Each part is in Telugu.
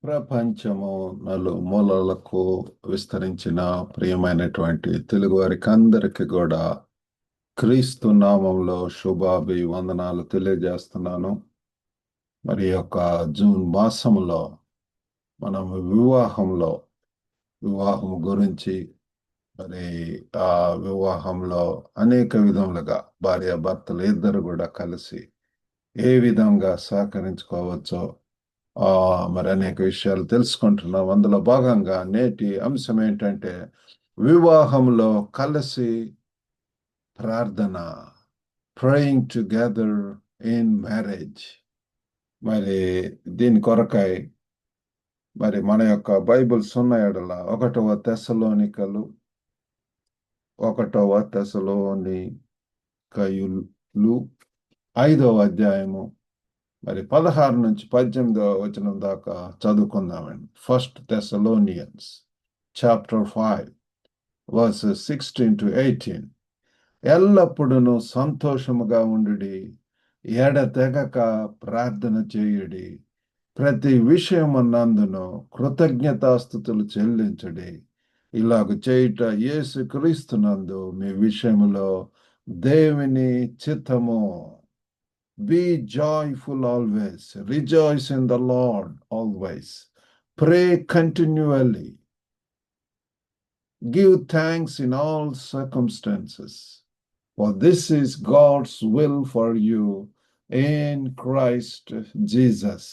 ప్రపంచము నలుమూలలకు విస్తరించిన ప్రియమైనటువంటి తెలుగు వారికి అందరికీ కూడా క్రీస్తు నామంలో శుభాభివందనాలు తెలియజేస్తున్నాను. మరి యొక్క జూన్ మాసంలో మనం వివాహం గురించి మరి ఆ వివాహంలో అనేక విధములుగా భార్యాభర్తలు ఇద్దరు కూడా కలిసి ఏ విధంగా సహకరించుకోవచ్చో మరి అనేక విషయాలు తెలుసుకుంటున్నాం. అందులో భాగంగా నేటి అంశం ఏంటంటే వివాహంలో కలిసి ప్రార్థన, ప్రేయింగ్ టుగెదర్ ఇన్ మ్యారేజ్. మరి దీని కొరకై మరి మన యొక్క బైబిల్స్ ఉన్న ఎడల 1వ తెస్సలోనికలు 5వ అధ్యాయము మరి 16 నుంచి 18వ వచనం దాకా చదువుకుందామండి. 1 Thessalonians chapter 5 verses 16 to 18. ఎల్లప్పుడూ సంతోషముగా ఉండుడి, ఎడతెగక ప్రార్థన చేయుడి, ప్రతి విషయమునందును కృతజ్ఞతాస్తుతులు చెల్లించుడి. ఇలాగ చేయుట యేసుక్రీస్తునందు మీ విషయములో దేవుని చిత్తము. Be joyful always, rejoice in the Lord always, pray continually, give thanks in all circumstances, for this is God's will for you in Christ Jesus.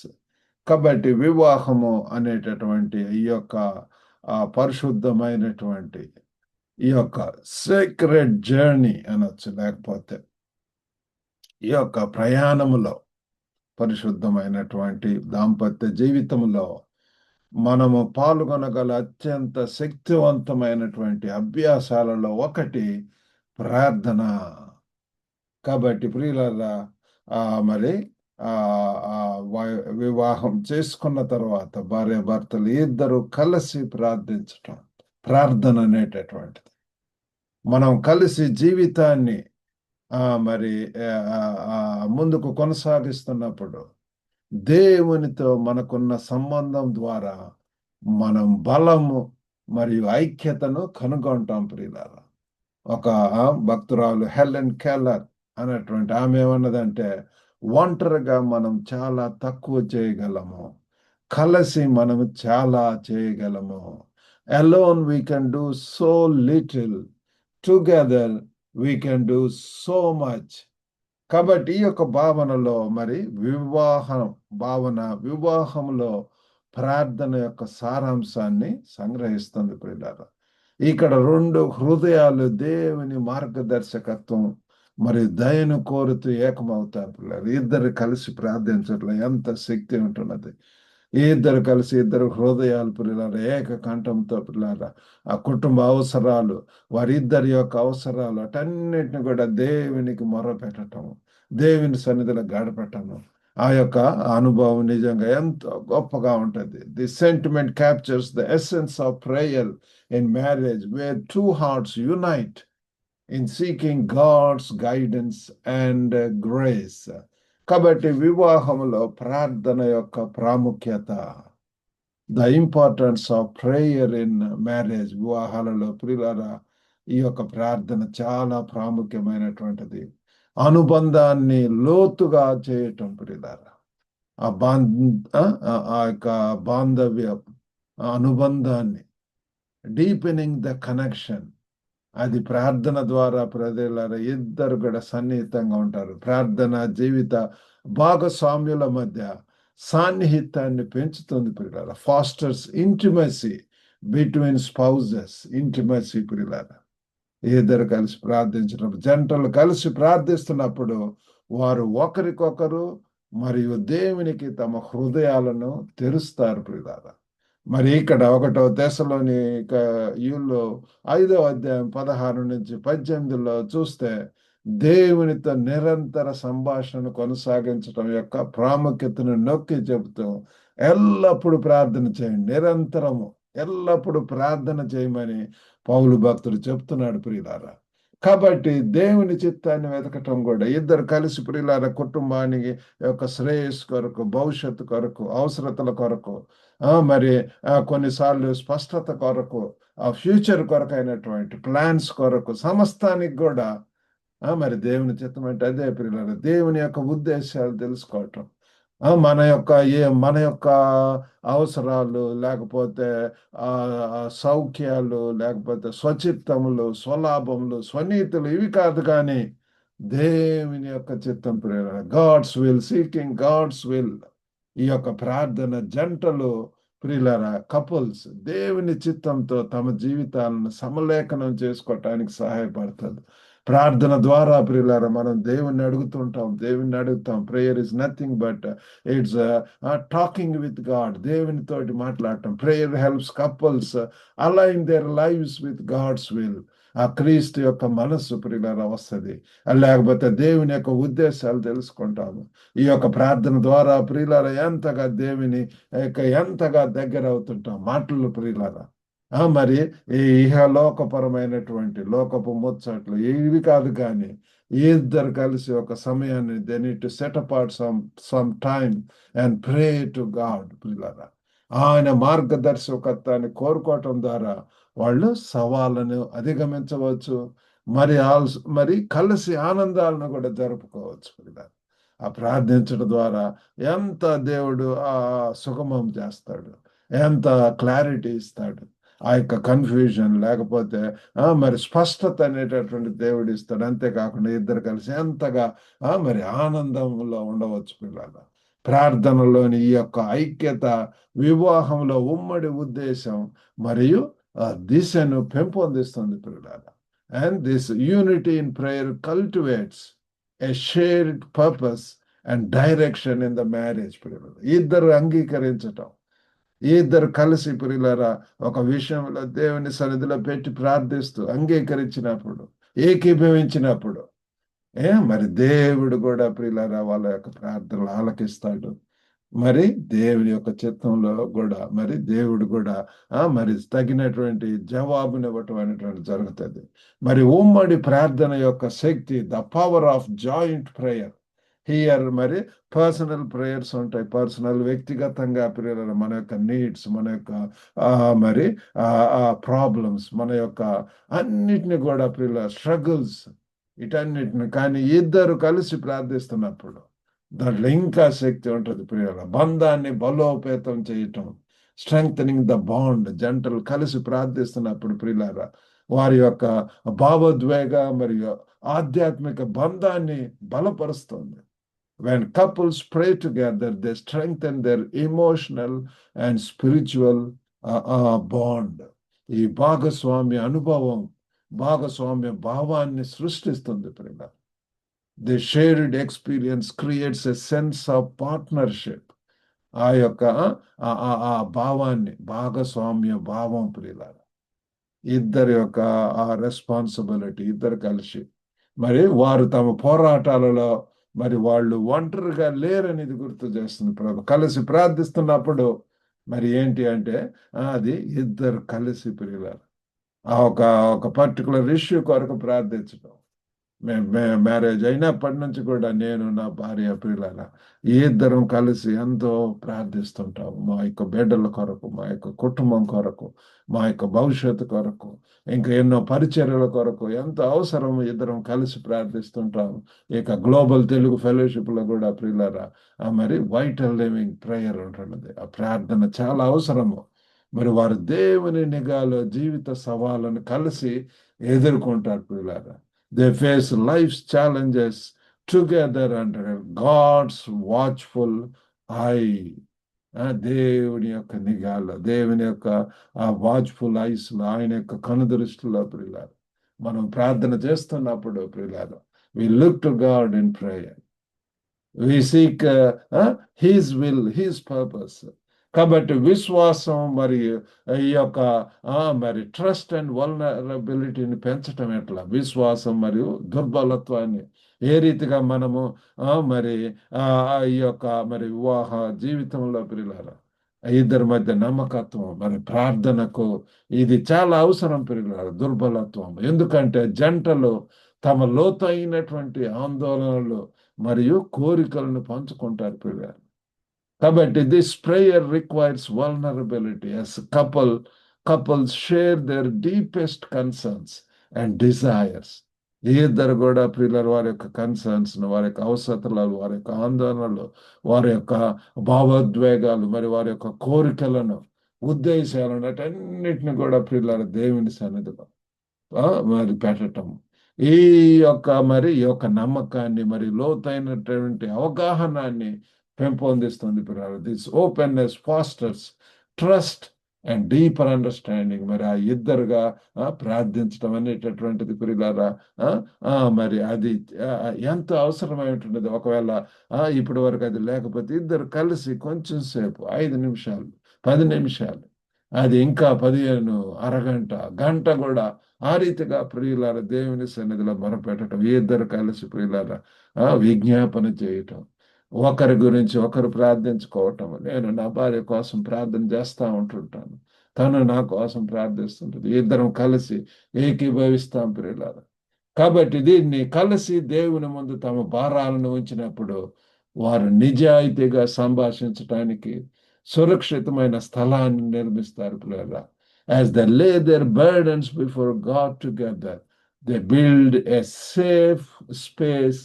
కాబట్టి వివాహము అనేటటువంటి ఈ యొక్క పరిశుద్ధమైనటువంటి ఈ యొక్క సీక్రెట్ జర్నీ అనొచ్చు, లేకపోతే ఈ యొక్క ప్రయాణములో పరిశుద్ధమైనటువంటి దాంపత్య జీవితంలో మనము పాల్గొనగల అత్యంత శక్తివంతమైనటువంటి అభ్యాసాలలో ఒకటి ప్రార్థన. కాబట్టి ప్రియులారా, మరి వివాహం చేసుకున్న తర్వాత భార్యాభర్తలు ఇద్దరు కలిసి ప్రార్థించటం, ప్రార్థన అనేటటువంటిది మనం కలిసి జీవితాన్ని మరి ముందుకు కొనసాగిస్తున్నప్పుడు దేవునితో మనకున్న సంబంధం ద్వారా మనం బలము మరియు ఐక్యతను కనుగొంటాం. ప్రియులారా, ఒక భక్తురాలు హెలెన్ కెల్లర్ అనేటువంటి ఆమె ఏమన్నదంటే, ఒంటరిగా మనం చాలా తక్కువ చేయగలము, కలిసి మనం చాలా చేయగలము. alone we can do so little, together we can do so much. కాబట్టి ఈ యొక్క భావనలో మరి వివాహంలో ప్రార్థన యొక్క సారాంశాన్ని సంగ్రహిస్తుంది. ప్రియులారా, ఇక్కడ 2 హృదయాలు దేవుని మార్గదర్శకత్వం మరియు దయను కోరుతూ ఏకమవుతారు. పిల్లలు ఇద్దరు కలిసి ప్రార్థించట్లో ఎంత శక్తి ఉంటున్నది. ఇద్దరు కలిసి ఇద్దరు హృదయాలు పిల్లల ఏక కంఠంతో పిల్లల ఆ కుటుంబ అవసరాలు, వారిద్దరి యొక్క అవసరాలు అటన్నిటిని కూడా దేవునికి మొరపెట్టడం, దేవుని సన్నిధిలో గడపటము, ఆ యొక్క అనుభవం నిజంగా ఎంతో గొప్పగా ఉంటుంది. The sentiment captures the essence of prayer in marriage, where 2 hearts unite in seeking God's guidance and grace. కాబట్టి వివాహంలో ప్రార్థన యొక్క ప్రాముఖ్యత, the importance of prayer in marriage. వివాహాలలో ప్రియులారా, ఈ యొక్క ప్రార్థన చాలా ప్రాముఖ్యమైనటువంటిది. అనుబంధాన్ని లోతుగా చేయటం ప్రియులారా, ఆ యొక్క బాంధవ్య అనుబంధాన్ని, డీపెనింగ్ ద కనెక్షన్, అది ప్రార్థన ద్వారా ప్రజలారా ఇద్దరు కూడా సన్నిహితంగా ఉంటారు. ప్రార్థన జీవిత భాగస్వామ్యుల మధ్య సాన్నిహిత్యాన్ని పెంచుతుంది ప్రియులారా. Pastors intimacy between spouses, intimacy ప్రియులారా. ఇద్దరు కలిసి ప్రార్థించడం, జంటలు కలిసి ప్రార్థిస్తున్నప్పుడు వారు ఒకరికొకరు మరియు దేవునికి తమ హృదయాలను తెరుస్తారు ప్రియులారా. మరి ఇక్కడ 1వ తెస్సలోనికయుల్లో 5వ అధ్యాయం 16 నుంచి 18లో చూస్తే దేవునితో నిరంతర సంభాషణ కొనసాగించడం యొక్క ప్రాముఖ్యతను నొక్కి చెబుతూ ఎల్లప్పుడూ ప్రార్థన చేయండి, నిరంతరము ఎల్లప్పుడూ ప్రార్థన చేయమని పౌలు భక్తుడు చెప్తున్నాడు ప్రియులారా. కాబట్టి దేవుని చిత్తాన్ని వెతకటం కూడా ఇద్దరు కలిసి ప్రియులార కుటుంబానికి యొక్క శ్రేయస్సు కొరకు, భవిష్యత్తు కొరకు, అవసరతల కొరకు, మరి కొన్నిసార్లు స్పష్టత కొరకు, ఆ ఫ్యూచర్ కొరకు అయినటువంటి ప్లాన్స్ కొరకు, సమస్తానికి కూడా మరి దేవుని చిత్తం అంటే అదే ప్రియులార, దేవుని యొక్క ఉద్దేశాలు తెలుసుకోవటం. మన యొక్క అవసరాలు, లేకపోతే సౌఖ్యాలు, లేకపోతే స్వచిత్తములు, స్వలాభములు, స్వనీతులు ఇవి కాదు, కానీ దేవుని యొక్క చిత్తం ప్రేరణ, God's will, seeking God's will. ఈ యొక్క ప్రార్థన జంటలు ప్రియులారా, కపుల్స్ దేవుని చిత్తంతో తమ జీవితాలను సమలేఖనం చేసుకోవటానికి సహాయపడుతుంది. ప్రార్థన ద్వారా ప్రియులారా మనం దేవుణ్ణి అడుగుతాం. Prayer is nothing but it's talking with God. దేవునితోటి మాట్లాడటం. Prayer helps couples align their lives with God's will. ఆ క్రీస్తు యొక్క మనస్సు ప్రియులారా వస్తుంది. లేకపోతే దేవుని యొక్క ఉద్దేశాలు తెలుసుకుంటాము. ఈ యొక్క ప్రార్థన ద్వారా ప్రియులారా ఎంతగా దగ్గర అవుతుంటాం. మాటలు ప్రియులారా, మరి ఈ ఇహలోకపరమైనటువంటి లోకపు ముచ్చట్లు ఇవి కాదు, కానీ ఇద్దరు కలిసి ఒక సమయాన్ని they need to set apart some time and pray to God ప్రియులారా. ఆయన మార్గదర్శకత్వాన్ని కోరుకోవటం ద్వారా వాళ్ళు సవాళ్ళను అధిగమించవచ్చు. మరి కలిసి ఆనందాలను కూడా జరుపుకోవచ్చు ప్రియులారా. ఆ ప్రార్థించడం ద్వారా ఎంత దేవుడు సుగమం చేస్తాడు, ఎంత క్లారిటీ ఇస్తాడు. ఆ యొక్క కన్ఫ్యూజన్ లేకపోతే మరి స్పష్టత అనేటటువంటి దేవుడు ఇస్తాడు. అంతేకాకుండా ఇద్దరు కలిసి ఎంతగా మరి ఆనందంలో ఉండవచ్చు పిల్లల. ప్రార్థనలోని ఈ యొక్క ఐక్యత వివాహంలో ఉమ్మడి ఉద్దేశం మరియు దిశను పెంపొందిస్తుంది పిల్లల. And this unity in prayer cultivates a shared purpose and direction in the marriage పిల్లలు. ఇద్దరు అంగీకరించటం, ఇద్దరు కలిసి ప్రియులారా ఒక విషయంలో దేవుని సన్నిధిలో పెట్టి ప్రార్థిస్తూ అంగీకరించినప్పుడు, ఏకీభవించినప్పుడు మరి దేవుడు కూడా ప్రియులారా వాళ్ళ యొక్క ప్రార్థనలు ఆలకిస్తాడు. మరి దేవుని యొక్క చిత్తంలో కూడా మరి దేవుడు కూడా మరి తగినటువంటి జవాబునివ్వటం అనేటువంటి జరుగుతుంది. మరి ఉమ్మడి ప్రార్థన యొక్క శక్తి, the power of joint prayer. Here మరి పర్సనల్ ప్రేయర్స్ ఉంటాయి. పర్సనల్ వ్యక్తిగతంగా ప్రేయర్, మన యొక్క నీడ్స్, మన యొక్క మరి ప్రాబ్లమ్స్, మన యొక్క అన్నిటిని కూడా ప్రేయర్ స్ట్రగుల్స్, వీటన్నిటిని కానీ ఇద్దరు కలిసి ప్రార్థిస్తున్నప్పుడు దాంట్లో ఇంకా శక్తి ఉంటుంది ప్రియుల. బంధాన్ని బలోపేతం చేయటం, స్ట్రెంగ్థనింగ్ ద బాండ్. జంటలు కలిసి ప్రార్థిస్తున్నప్పుడు ప్రియులారా వారి యొక్క భావోద్వేగ మరియు ఆధ్యాత్మిక బంధాన్ని బలపరుస్తుంది. When couples pray together, they strengthen their emotional and spiritual bond. ఈ భాగస్వామ్య భావాన్ని సృష్టిస్తుంది ప్రియుల. The shared experience creates a sense of partnership. ఆ యొక్క భాగస్వామ్య భావం ప్రియుల. ఇద్దరి యొక్క రెస్పాన్సిబిలిటీ, ఇద్దరు కలిసి మరి వారు తమ పోరాటాలలో మరి వాళ్ళు ఒంటరిగా లేరనేది గుర్తు చేస్తుంది ప్రభు. కలిసి ప్రార్థిస్తున్నప్పుడు మరి ఏంటి అంటే అది ఇద్దరు కలిసి ప్రియులారు ఒక పర్టికులర్ ఇష్యూ కొరకు ప్రార్థించడం. మ్యారేజ్ అయినప్పటి నుంచి కూడా నేను నా భార్య ప్రియులార ఇద్దరం కలిసి ఎంతో ప్రార్థిస్తుంటాము. మా యొక్క బిడ్డల కొరకు, మా యొక్క కుటుంబం కొరకు, మా యొక్క భవిష్యత్తు కొరకు, ఇంకా ఎన్నో పరిచర్యల కొరకు ఎంతో అవసరం ఇద్దరం కలిసి ప్రార్థిస్తుంటాము. ఇక గ్లోబల్ తెలుగు ఫెలోషిప్లో కూడా ప్రియులార మరి వైటల్ లివింగ్ ప్రేయర్ ఉంటున్నది. ఆ ప్రార్థన చాలా అవసరము. మరి వారు దేవుని నిఘాలో జీవిత సవాళ్ళను కలిసి ఎదుర్కొంటారు ప్రియులారా. They face life's challenges together under God's watchful eye. దేవుని యొక్క నిఘాలో, దేవుని యొక్క వాచ్ఫుల్ ఐస్లో, ఆయన యొక్క కనుదృష్టిలో ప్రియులారు మనం ప్రార్థన చేస్తున్నప్పుడు ప్రియులారు we look to God in prayer. We seek His will, His purpose. కాబట్టి విశ్వాసం మరియు ఈ యొక్క మరి ట్రస్ట్ అండ్ వల్నరబిలిటీని పెంచటం ఎట్లా, విశ్వాసం మరియు దుర్బలత్వాన్ని ఏ రీతిగా మనము మరి ఈ యొక్క మరి వివాహ జీవితంలో ప్రియులారా ఇద్దరి మధ్య నమ్మకత్వం, మరి ప్రార్థనకు ఇది చాలా అవసరం పిల్లలు. దుర్బలత్వం ఎందుకంటే జంటలు తమ లోతైనటువంటి ఆందోళనలు మరియు కోరికలను పంచుకుంటారు పిల్లలు. కాబట్టి this prayer requires vulnerability. As couples share their deepest concerns and desires. ఈ ఇద్దరు కూడా ప్రియుల వారి యొక్క కన్సర్న్స్, వారి యొక్క అవసరాలు, వారి యొక్క ఆందోళనలు, వారి యొక్క భావోద్వేగాలు, మరి వారి యొక్క కోరికలను, ఉద్దేశాలను అన్నిటిని కూడా ప్రియుల దేవుని సన్నిధిలో మరి పెట్టటం. ఈ ఈ యొక్క నమ్మకాన్ని, మరి లోతైనటువంటి అవగాహనాన్ని పెంపొందిస్తుంది పిల్లలు. This openness pastors trust and deeper understanding. మరి ఆ ఇద్దరుగా ప్రార్థించడం అనేటటువంటిది పిల్లలారా మరి అది ఎంతో అవసరమైనటువంటిది. ఒకవేళ ఇప్పటి వరకు అది లేకపోతే ఇద్దరు కలిసి కొంచెం సేపు 5 నిమిషాలు, 10 నిమిషాలు, అది ఇంకా 15, అరగంట, గంట కూడా ఆ రీతిగా ప్రియులార దేవుని సన్నిధిలో మొరపెట్టడం, ఇద్దరు కలిసి ప్రియులార విజ్ఞాపన చేయటం, ఒకరి గురించి ఒకరు ప్రార్థించుకోవటం. నేను నా భార్య కోసం ప్రార్థన చేస్తూ ఉంటుంటాను, తను నా కోసం ప్రార్థిస్తుంటుంది, ఇద్దరం కలిసి ఏకీభవిస్తాం ప్రియులార. కాబట్టి దీన్ని కలిసి దేవుని ముందు తమ భారాలను ఉంచినప్పుడు వారు నిజాయితీగా సంభాషించటానికి సురక్షితమైన స్థలాన్ని నిర్మిస్తారు పిల్లల. As they lay their burdens before God together, they build a safe space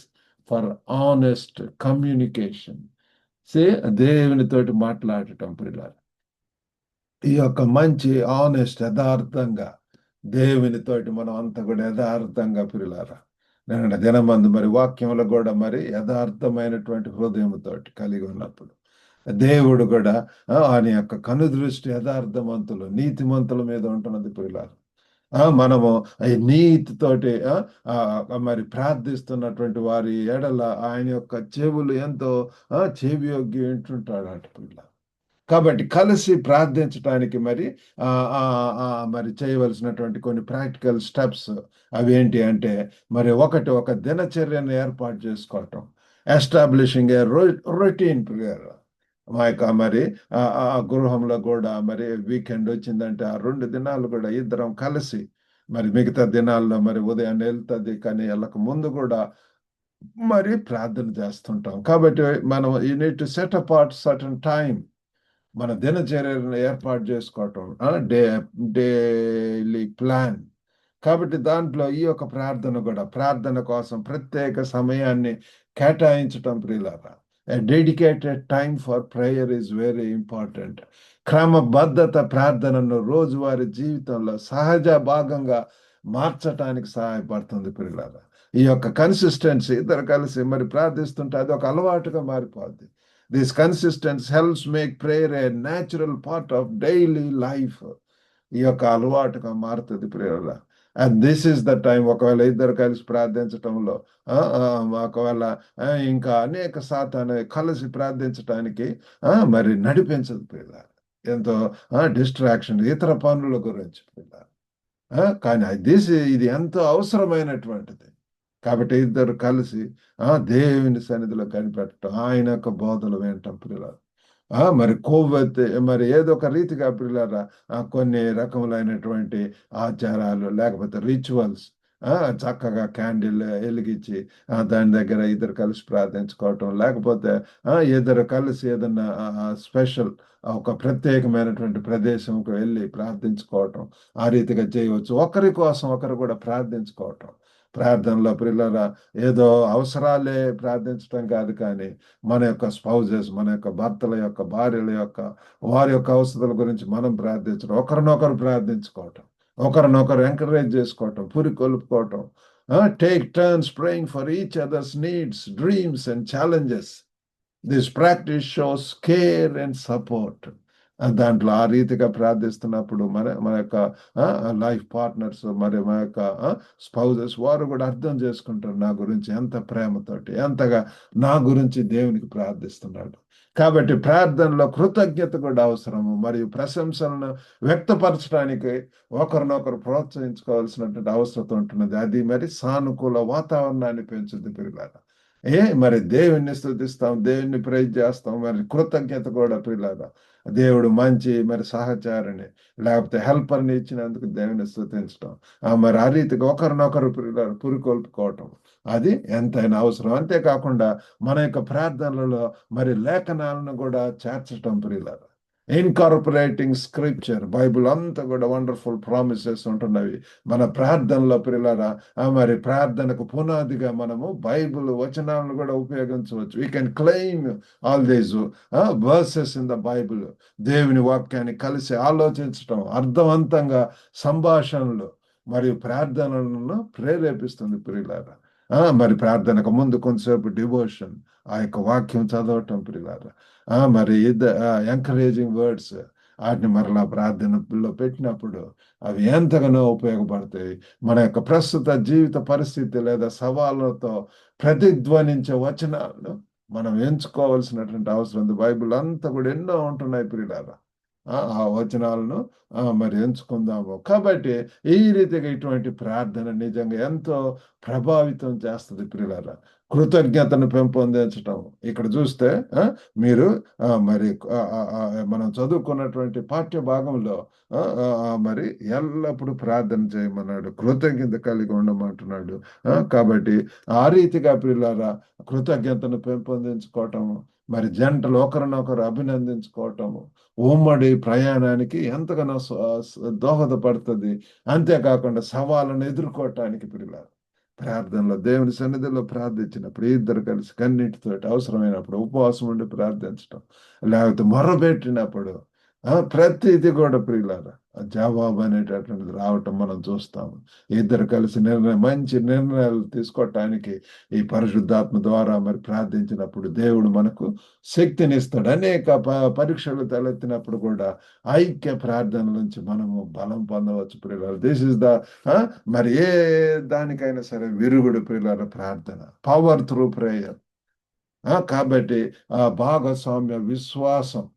for honest communication. దేవునితోటి మాట్లాడటం పిల్లలు, ఈ యొక్క మంచి ఆనెస్ట్ యథార్థంగా దేవునితోటి మనం అంతా కూడా యథార్థంగా పిల్లలారా నేను దినమందు మరి వాక్యంలో కూడా మరి యథార్థమైనటువంటి హృదయంతోటి కలిగి ఉన్నప్పుడు దేవుడు కూడా ఆయన యొక్క కనుదృష్టి యథార్థవంతులు, నీతిమంతుల మీద ఉంటున్నది పిల్లలు. మనము ఈ నీతితోటి మరి ప్రార్థిస్తున్నటువంటి వారి ఎడల ఆయన యొక్క చెవులు ఎంతో చెవియొగ్గి వింటుంటాడు అటు పిల్ల. కాబట్టి కలిసి ప్రార్థించడానికి మరి చేయవలసినటువంటి కొన్ని ప్రాక్టికల్ స్టెప్స్ అవి ఏంటి అంటే, మరి ఒక దినచర్యను ఏర్పాటు చేసుకోవటం, ఎస్టాబ్లిషింగ్ ఏ రొటీన్ ప్రేయర్. మరి ఆ గృహంలో కూడా మరి వీకెండ్ వచ్చిందంటే ఆ 2 దినాలు కూడా ఇద్దరం కలిసి, మరి మిగతా దినాల్లో మరి ఉదయాన్నే వెళ్తుంది కానీ వెళ్ళక ముందు కూడా మరి ప్రార్థన చేస్తుంటాం. కాబట్టి మనం you need to set apart certain time, మన దినచర్యను ఏర్పాటు చేసుకోవటం, డైలీ ప్లాన్. కాబట్టి దాంట్లో ఈ యొక్క ప్రార్థన కోసం ప్రత్యేక సమయాన్ని కేటాయించటం ప్రియులారా. Dedicated time for prayer is very important. క్రమబద్ధత ప్రార్థనను రోజువారీ జీవితంలో సహజ భాగంగా మార్చటానికి సహాయపడుతుంది ప్రియులారా. ఈ యొక్క కన్సిస్టెన్సీ ఇద్దరు కలిసి మరి ప్రార్థిస్తుంటే అది ఒక అలవాటుగా మారిపోద్ది. This consistency helps make prayer a natural part of daily life. ఈ యొక్క అలవాటుగా మారుతుంది ప్రేరణ. And this is the time. ఒకవేళ ఇద్దరు కలిసి ప్రార్థించటంలో ఒకవేళ ఇంకా అనేక శాతాన్ని కలిసి ప్రార్థించటానికి మరి నడిపించదు ప్రియుల. ఎంతో డిస్ట్రాక్షన్, ఇతర పనుల గురించి ప్రియుల. కానీ ఇది ఎంతో అవసరమైనటువంటిది. కాబట్టి ఇద్దరు కలిసి దేవుని సన్నిధిలో కనిపెట్టడం, ఆయన యొక్క బోధలు వినటం ప్రియులారా. మరి కొవ్వొత్తి మరి ఏదో ఒక రీతిగా ప్రియులారా కొన్ని రకములైనటువంటి ఆచారాలు లేకపోతే రిచువల్స్ చక్కగా క్యాండిల్ వెలిగించి దాని దగ్గర ఇద్దరు కలిసి ప్రార్థించుకోవటం, లేకపోతే ఇద్దరు కలిసి ఏదన్నా స్పెషల్ ఒక ప్రత్యేకమైనటువంటి ప్రదేశంకి వెళ్ళి ప్రార్థించుకోవటం, ఆ రీతిగా చేయవచ్చు. ఒకరి కోసం ఒకరు కూడా ప్రార్థించుకోవటం. ప్రార్థనలో ప్రియులారా ఏదో అవసరాలే ప్రార్థించడం కాదు, కానీ మన యొక్క స్పౌజెస్, మన యొక్క భర్తల యొక్క, భార్యల యొక్క, వారి యొక్క అవసరాల గురించి మనం ప్రార్థించడం, ఒకరినొకరు ప్రార్థించుకోవటం, ఒకరినొకరు ఎంకరేజ్ చేసుకోవటం, పురికొల్పుకోవటం. Take turns praying for each others needs, dreams and challenges. This practice shows care and support. దాంట్లో ఆ రీతిగా ప్రార్థిస్తున్నప్పుడు మన యొక్క లైఫ్ పార్ట్నర్స్, మరి మన యొక్క స్పౌజెస్ వారు కూడా అర్థం చేసుకుంటారు నా గురించి ఎంత ప్రేమతోటి, ఎంతగా నా గురించి దేవునికి ప్రార్థిస్తున్నాడు. కాబట్టి ప్రార్థనలో కృతజ్ఞత కూడా అవసరము, మరియు ప్రశంసలను వ్యక్తపరచడానికి ఒకరినొకరు ప్రోత్సహించుకోవాల్సినటువంటి అవసరం ఉంటున్నది. అది మరి సానుకూల వాతావరణాన్ని పెంచుద్ది పిల్లల. మరి దేవుణ్ణి స్తుతిస్తాం, దేవుణ్ణి ప్రైజ్ చేస్తాం, మరి కృతజ్ఞత కూడా పిల్లల దేవుడు మంచి మరి సహచారిని లేకపోతే హెల్పర్ని ఇచ్చినందుకు దేవుని స్తుతించడం, మరి ఆ రీతిగా ఒకరినొకరు పిల్లలు పురికొల్పుకోవటం అది ఎంతైనా అవసరం. అంతేకాకుండా మన యొక్క ప్రార్థనలలో మరి లేఖనాలను కూడా చేర్చటం ప్రియులారా, ఇన్కార్పొరేటింగ్ స్క్రిప్చర్, బైబిల్ అంతా కూడా వండర్ఫుల్ ప్రామిసెస్ ఉంటున్నవి మన ప్రార్థనలో ప్రియులారా. మరి ప్రార్థనకు పునాదిగా మనము బైబిల్ వచనాలను కూడా ఉపయోగించవచ్చు. We can claim all these versus in the Bible. దేవుని వాక్యాన్ని కలిసి ఆలోచించటం, అర్థవంతంగా సంభాషణలు మరియు ప్రార్థనలను ప్రేరేపిస్తుంది ప్రియులారా. మరి ప్రార్థనకు ముందు కొంతసేపు డివోషన్, ఆ యొక్క వాక్యం చదవటం ప్రియులారా. మరి ఎంకరేజింగ్ వర్డ్స్ వాటిని మరలా ప్రార్థనలో పెట్టినప్పుడు అవి ఎంతగానో ఉపయోగపడతాయి. మన యొక్క ప్రస్తుత జీవిత పరిస్థితి లేదా సవాళ్ళతో ప్రతిధ్వనించే వచనాలను మనం ఎంచుకోవాల్సినటువంటి అవసరం ఉంది. బైబిల్ అంతా కూడా ఎన్నో ఉంటున్నాయి ప్రియులారా. ఆ వచనాలను మరి ఎంచుకుందాము. కాబట్టి ఈ రీతిగా ఇటువంటి ప్రార్థన నిజంగా ఎంతో ప్రభావితం చేస్తుంది ప్రియులారా. కృతజ్ఞతను పెంపొందించటం ఇక్కడ చూస్తే మీరు మరి మనం చదువుకున్నటువంటి పాఠ్య భాగంలో మరి ఎల్లప్పుడూ ప్రార్థన చేయమన్నాడు, కృతజ్ఞత కలిగి ఉండమంటున్నాడు. కాబట్టి ఆ రీతిగా ప్రియులారా కృతజ్ఞతను పెంపొందించుకోవటము, మరి జంటలు ఒకరినొకరు అభినందించుకోవటము ఉమ్మడి ప్రయాణానికి ఎంతగానో దోహదపడుతుంది. అంతేకాకుండా సవాళ్ళను ఎదుర్కోవటానికి ప్రియులారా ప్రార్థనలో దేవుని సన్నిధిలో ప్రార్థించినప్పుడు ఇద్దరు కలిసి కన్నీటితో అవసరమైనప్పుడు ఉపవాసం ఉండి ప్రార్థించడం, లేకపోతే మొర్రబెట్టినప్పుడు ప్రతిది కూడా ప్రియులారా జవాబు అనేటటువంటిది రావటం మనం చూస్తాము. ఇద్దరు కలిసి మంచి నిర్ణయాలు తీసుకోవటానికి ఈ పరిశుద్ధాత్మ ద్వారా మరి ప్రార్థించినప్పుడు దేవుడు మనకు శక్తినిస్తాడు. అనేక పరీక్షలు తలెత్తినప్పుడు కూడా ఐక్య ప్రార్థన నుంచి మనము బలం పొందవచ్చు ప్రియులారా. దిస్ ఇస్ ద మరి ఏ దానికైనా సరే విరుగుడు ప్రియులారా ప్రార్థన, పవర్ త్రూ ప్రేయర్. కాబట్టి భాగస్వామ్య విశ్వాసం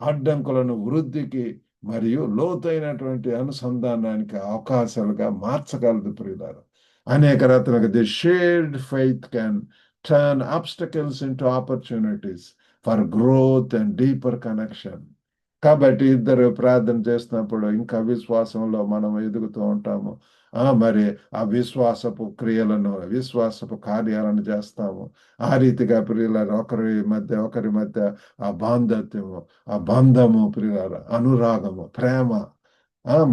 అడ్డంకులను వృద్ధికి మరియు లోతైనటువంటి అనుసంధానానికి అవకాశాలుగా మార్చగలదు ప్రియులారా. అనేక రకాలుగా the shared faith can turn obstacles into opportunities for growth and deeper connection. కాబట్టి ఇద్దరు ప్రార్థన చేస్తున్నప్పుడు ఇంకా విశ్వాసంలో మనం ఎదుగుతూ ఉంటాము. మరి ఆ విశ్వాసపు క్రియలను, విశ్వాసపు కార్యాలను చేస్తాము. ఆ రీతిగా ప్రియులారా ఒకరి మధ్య ఆ బాంధత్యము, ఆ బంధము ప్రియులారా, అనురాగము, ప్రేమ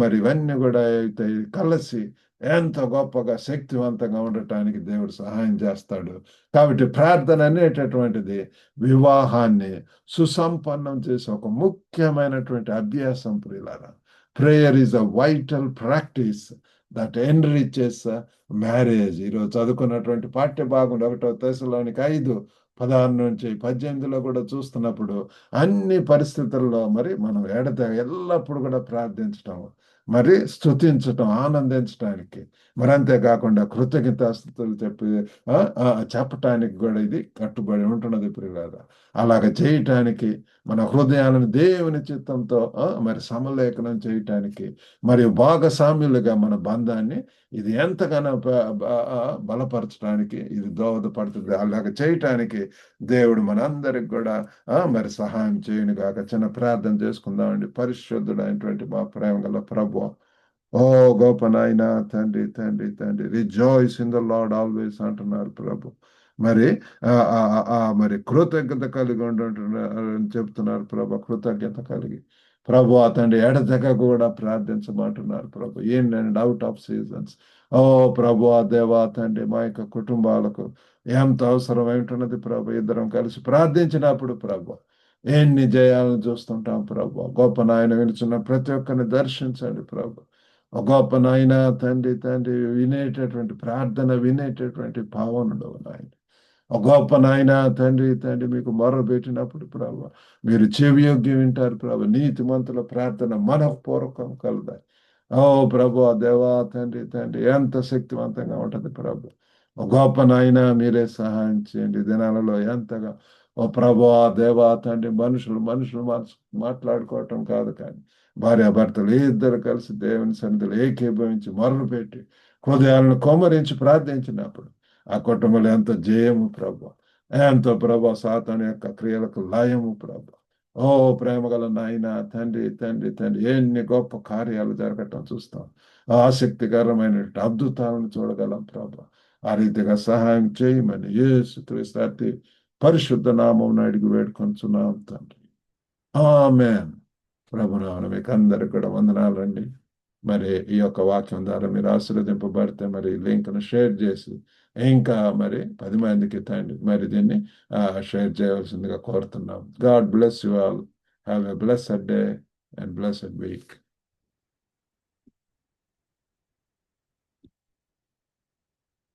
మరి ఇవన్నీ కూడా అయితే కలిసి ఎంతో గొప్పగా శక్తివంతంగా ఉండటానికి దేవుడు సహాయం చేస్తాడు. కాబట్టి ప్రార్థన అనేటటువంటిది వివాహాన్ని సుసంపన్నం చేసే ఒక ముఖ్యమైనటువంటి అభ్యాసం ప్రియులారా. Prayer is a vital practice that enriches marriage. ఈరోజు చదువుకున్నటువంటి పాఠ్య భాగం 1 తెస్సలోనికై 5:16-18 కూడా చూస్తున్నప్పుడు అన్ని పరిస్థితుల్లో మరి మనం ఎల్లప్పుడు కూడా ప్రార్థించటం, మరి స్తుతించటం, ఆనందించటానికి, మరి అంతేకాకుండా కృతజ్ఞతాస్తుతులు చెప్పటానికి కూడా ఇది కట్టుబడి ఉంటున్నది ప్రియులారా. అలాగ చేయటానికి మన హృదయాలను దేవుని చిత్తంతో మరి సమలేఖనం చేయటానికి మరియు భాగస్వామ్యులుగా మన బంధాన్ని ఇది ఎంతగానో బలపరచడానికి ఇది దోహదపడుతుంది. అలాగ చేయటానికి దేవుడు మనందరికి కూడా మరి సహాయం చేయను గాక. చిన్న ప్రార్థన చేసుకుందామండి. పరిశుద్ధుడైనటువంటి మా ప్రేమ గల ప్రభువా, ఓ గొప్ప నాయన తండ్రి తండ్రి తండ్రి, rejoice in the lord always అంటున్నారు ప్రభు. మరి మరి కృతజ్ఞత కలిగి ఉంటున్నారని చెప్తున్నారు ప్రభు. కృతజ్ఞత కలిగి ప్రభు తండ్రి ఎడతెగక కూడా ప్రార్థించమంటున్నారు ప్రభు. ఏంటంటే అవుట్ ఆఫ్ సీజన్స్. ఓ ప్రభు దేవా తండ్రి, మా యొక్క కుటుంబాలకు ఎంత అవసరం ఏంటున్నది ప్రభు. ఇద్దరం కలిసి ప్రార్థించినప్పుడు ప్రభు ఎన్ని జయాలను చూస్తుంటాం ప్రభు. గొప్ప నాయన వినుచున్న ప్రతి ఒక్కరిని దర్శించండి ప్రభు. గొప్ప నాయన తండ్రి తండ్రి, వినేటటువంటి ప్రార్థన వినేటటువంటి భావనలు నాయన. గొప్ప నాయన తండ్రి తండ్రి, మీకు మొర్ర పెట్టినప్పుడు ప్రభు మీరు చెవియోగ్యం వింటారు ప్రభు. నీతిమంతుల ప్రార్థన మనఃపూర్వకం కలదాయి. ఓ ప్రభు దేవా తండ్రి తండ్రి, ఎంత శక్తివంతంగా ఉంటుంది ప్రభు. గొప్ప నాయన మీరే సహాయం చేయండి. దినాలలో ఎంతగా ఓ ప్రభు దేవా తండ్రి, మనుషులు మాట్లాడుకోవటం కాదు, కానీ భార్యాభర్తలు ఇద్దరు కలిసి దేవుని సన్నిధిలో ఏకీభవించి మొర్రలు పెట్టి హృదయాలను కొమ్మరించి ప్రార్థించినప్పుడు ఆ కుటుంబంలో ఎంతో జయము ప్రభా, ఎంతో ప్రభా సాతాను యొక్క క్రియలకు లయము ప్రభా. ఓ ప్రేమగల నాయన తండ్రి తండ్రి తండ్రి, ఎన్ని గొప్ప కార్యాలు జరగటం చూస్తాం. ఆసక్తికరమైన అద్భుతాలను చూడగలం ప్రభా. ఆ రీతిగా సహాయం చేయమని యేసు క్రీస్తు అతి పరిశుద్ధ నామం అడిగి వేడుకొంచున్నాం తండ్రి. ఆమేన్. ప్రభునామమున మీకు అందరికి కూడా వందనాలండి. మరి ఈ యొక్క వాక్యం ద్వారా మీరు ఆశీర్వదింపబడితే మరి లింక్ను షేర్ చేసి ఇంకా మరి 10 మందికి మరి దీన్ని షేర్ చేయవలసిందిగా కోరుతున్నాం. God bless you all. Have a blessed day and blessed week.